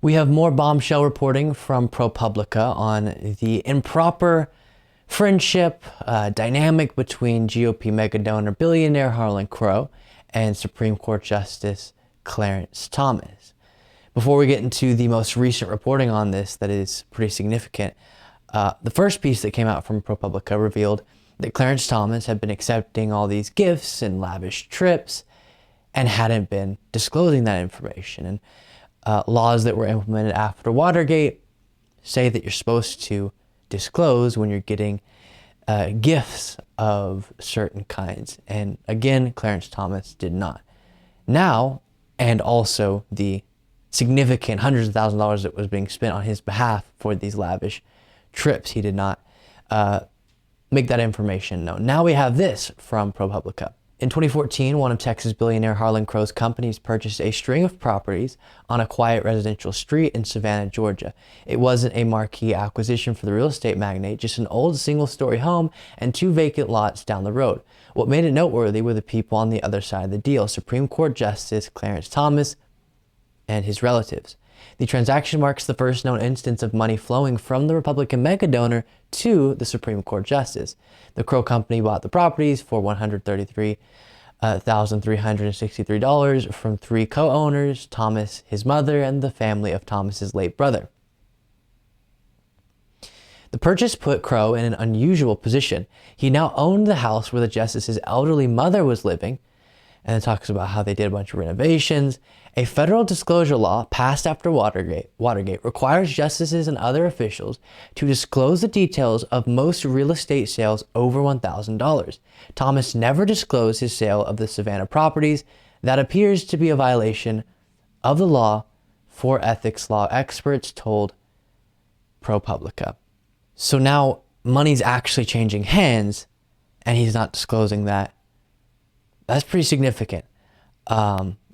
We have more bombshell reporting from ProPublica on the improper friendship dynamic between GOP mega donor billionaire Harlan Crow and Supreme Court Justice Clarence Thomas. Before we get into the most recent reporting on this that is pretty significant, the first piece that came out from ProPublica revealed that Clarence Thomas had been accepting all these gifts and lavish trips and hadn't been disclosing that information. And laws that were implemented after Watergate say that you're supposed to disclose when you're getting gifts of certain kinds. And again, Clarence Thomas did not. Now, and also the significant hundreds of thousands of dollars that was being spent on his behalf for these lavish trips, he did not make that information known. Now we have this from ProPublica. In 2014, one of Texas billionaire Harlan Crow's companies purchased a string of properties on a quiet residential street in Savannah, Georgia. It wasn't a marquee acquisition for the real estate magnate, just an old single-story home and 2 vacant lots down the road. What made it noteworthy were the people on the other side of the deal: Supreme Court Justice Clarence Thomas and his relatives. The transaction marks the first known instance of money flowing from the Republican mega donor to the Supreme Court Justice. The Crow Company bought the properties for $133,363 from 3 co-owners, Thomas, his mother, and the family of Thomas's late brother. The purchase put Crow in an unusual position. He now owned the house where the justice's elderly mother was living, and it talks about how they did a bunch of renovations. A federal disclosure law passed after Watergate requires justices and other officials to disclose the details of most real estate sales over $1,000. Thomas never disclosed his sale of the Savannah properties. That appears to be a violation of the law, 4 ethics law experts told ProPublica. So now money's actually changing hands, and he's not disclosing that. That's pretty significant.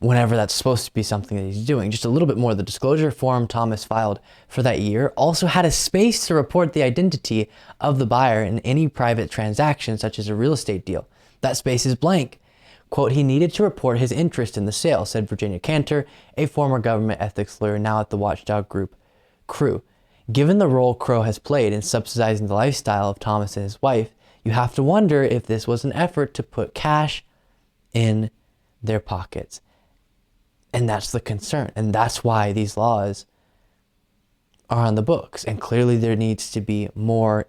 Whenever that's supposed to be something that he's doing. Just a little bit more. The disclosure form Thomas filed for that year also had a space to report the identity of the buyer in any private transaction, such as a real estate deal. That space is blank. Quote, he needed to report his interest in the sale, said Virginia Cantor, a former government ethics lawyer now at the watchdog group Crew. Given the role Crow has played in subsidizing the lifestyle of Thomas and his wife, you have to wonder if this was an effort to put cash in their pockets. And that's the concern. And that's why these laws are on the books. And clearly there needs to be more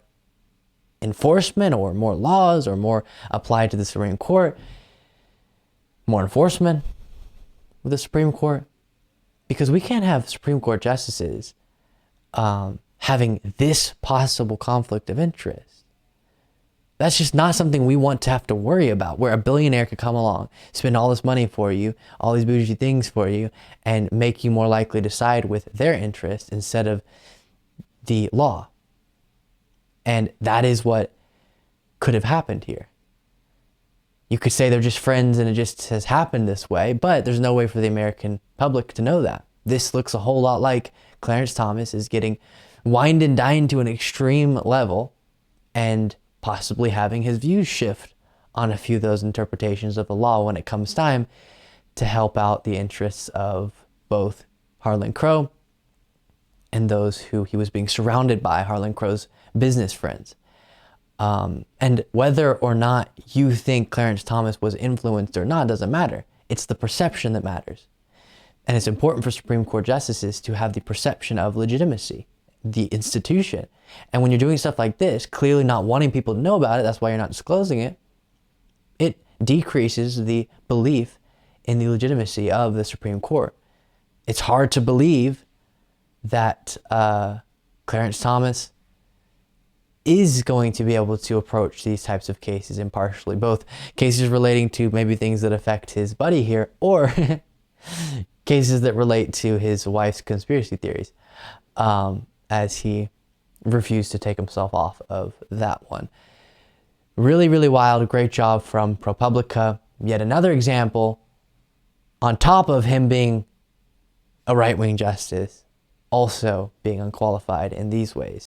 enforcement, or more laws, or more applied to the Supreme Court. More enforcement with the Supreme Court. Because we can't have Supreme Court justices having this possible conflict of interest. That's just not something we want to have to worry about, where a billionaire could come along, spend all this money for you, all these bougie things for you, and make you more likely to side with their interest instead of the law. And that is what could have happened here. You could say they're just friends and it just has happened this way, but there's no way for the American public to know that. This looks a whole lot like Clarence Thomas is getting wined and dined to an extreme level and possibly having his views shift on a few of those interpretations of the law when it comes time to help out the interests of both Harlan Crow and those who he was being surrounded by, Harlan Crow's business friends. And whether or not you think Clarence Thomas was influenced or not doesn't matter. It's the perception that matters. And it's important for Supreme Court justices to have the perception of legitimacy, the institution. And when you're doing stuff like this, clearly not wanting people to know about it, that's why you're not disclosing it, it decreases the belief in the legitimacy of the Supreme Court. It's hard to believe that Clarence Thomas is going to be able to approach these types of cases impartially, both cases relating to maybe things that affect his buddy here, or cases that relate to his wife's conspiracy theories, as he refused to take himself off of that one. Really, really wild. Great job from ProPublica. Yet another example, on top of him being a right-wing justice, also being unqualified in these ways.